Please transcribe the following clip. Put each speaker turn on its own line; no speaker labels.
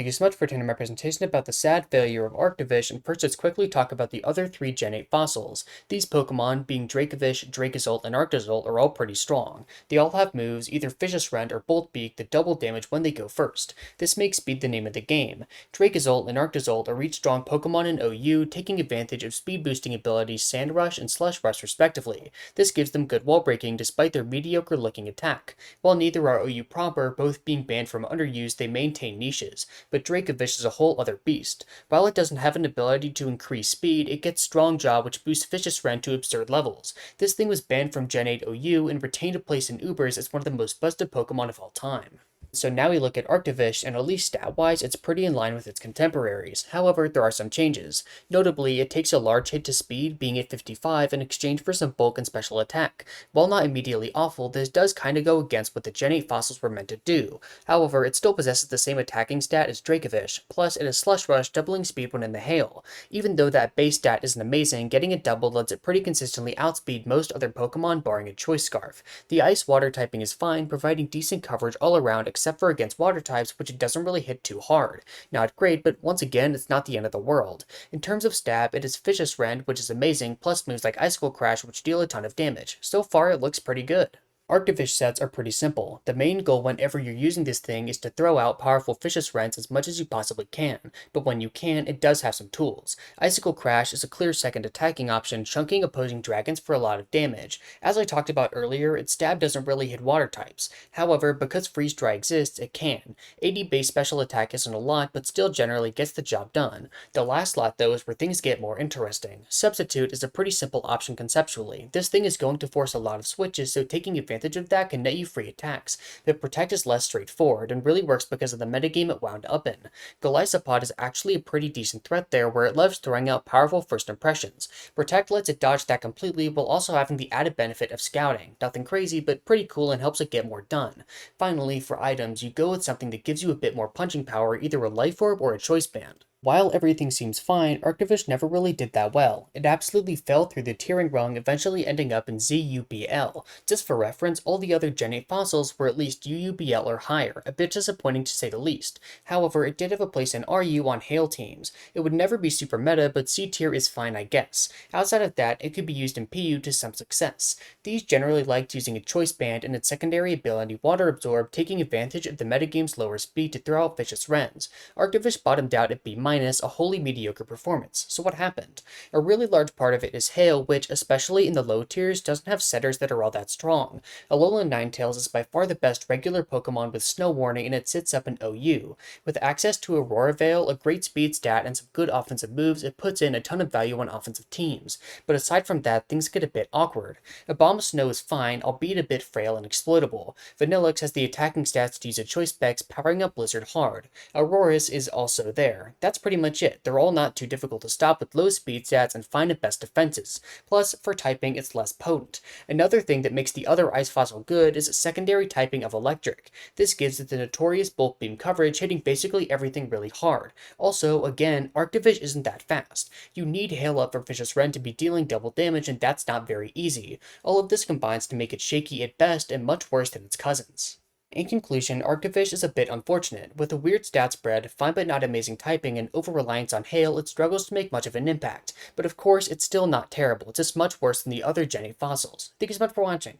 Thank you so much for attending my presentation about the sad failure of Arctovish, and first let's quickly talk about the other three Gen 8 fossils. These Pokemon, being Dracovish, Dracozolt, and Arctozolt, are all pretty strong. They all have moves, either Vicious Rend or Bolt Beak, that double damage when they go first. This makes speed the name of the game. Dracozolt and Arctozolt are each strong Pokemon in OU, taking advantage of speed boosting abilities Sand Rush and Slush Rush respectively. This gives them good wall breaking despite their mediocre looking attack. While neither are OU proper, both being banned from underuse, they maintain niches. But Dracovish is a whole other beast. While it doesn't have an ability to increase speed, it gets Strong Jaw, which boosts Vicious Rend to absurd levels. This thing was banned from Gen 8 OU and retained a place in Ubers as one of the most busted Pokemon of all time. So now we look at Arctovish, and at least stat-wise, it's pretty in line with its contemporaries. However, there are some changes. Notably, it takes a large hit to speed, being at 55, in exchange for some bulk and special attack. While not immediately awful, this does kinda go against what the Gen 8 fossils were meant to do. However, it still possesses the same attacking stat as Dracovish, plus it has Slush Rush, doubling speed when in the hail. Even though that base stat isn't amazing, getting it doubled lets it pretty consistently outspeed most other Pokemon barring a Choice Scarf. The Ice-Water typing is fine, providing decent coverage all around except for against water types, which it doesn't really hit too hard. Not great, but once again, it's not the end of the world. In terms of stab, it is Vicious Rend, which is amazing, plus moves like Icicle Crash, which deal a ton of damage. So far, it looks pretty good. Arctovish sets are pretty simple. The main goal whenever you're using this thing is to throw out powerful Vicious Rends as much as you possibly can, but when you can, it does have some tools. Icicle Crash is a clear second attacking option, chunking opposing dragons for a lot of damage. As I talked about earlier, its stab doesn't really hit water types. However, because Freeze Dry exists, it can. 80 base special attack isn't a lot, but still generally gets the job done. The last lot though is where things get more interesting. Substitute is a pretty simple option conceptually. This thing is going to force a lot of switches, so taking advantage of that can net you free attacks, but Protect is less straightforward and really works because of the metagame it wound up in. Golisopod is actually a pretty decent threat there where it loves throwing out powerful first impressions. Protect lets it dodge that completely while also having the added benefit of scouting. Nothing crazy, but pretty cool and helps it get more done. Finally, for items, you go with something that gives you a bit more punching power, either a Life Orb or a Choice Band. While everything seems fine, Arctovish never really did that well. It absolutely fell through the tiering rung, eventually ending up in ZUBL. Just for reference, all the other Gen 8 fossils were at least UUBL or higher, a bit disappointing to say the least. However, it did have a place in RU on Hail teams. It would never be super meta, but C tier is fine I guess. Outside of that, it could be used in PU to some success. These generally liked using a Choice Band and its secondary ability Water Absorb, taking advantage of the metagame's lower speed to throw out Vicious Rends. Arctovish bottomed out at B-, a wholly mediocre performance. So what happened? A really large part of it is Hail, which, especially in the low tiers, doesn't have setters that are all that strong. Alolan Ninetales is by far the best regular Pokemon with Snow Warning, and it sits up in OU. With access to Aurora Veil, a great speed stat, and some good offensive moves, it puts in a ton of value on offensive teams. But aside from that, things get a bit awkward. Abomasnow is fine, albeit a bit frail and exploitable. Vanillix has the attacking stats to use a Choice Specs, powering up Blizzard hard. Aurorus is also there. That's pretty much it. They're all not too difficult to stop with low speed stats and fine at best defenses. Plus, for typing, it's less potent. Another thing that makes the other ice fossil good is secondary typing of electric. This gives it the notorious bulk beam coverage, hitting basically everything really hard. Also, again, Arctovish isn't that fast. You need Hail Up for Vicious Rend to be dealing double damage, and that's not very easy. All of this combines to make it shaky at best and much worse than its cousins. In conclusion, Arctovish is a bit unfortunate. With a weird stat spread, fine but not amazing typing, and over-reliance on Hail, it struggles to make much of an impact. But of course, it's still not terrible, it's just much worse than the other Gen 8 fossils. Thank you so much for watching.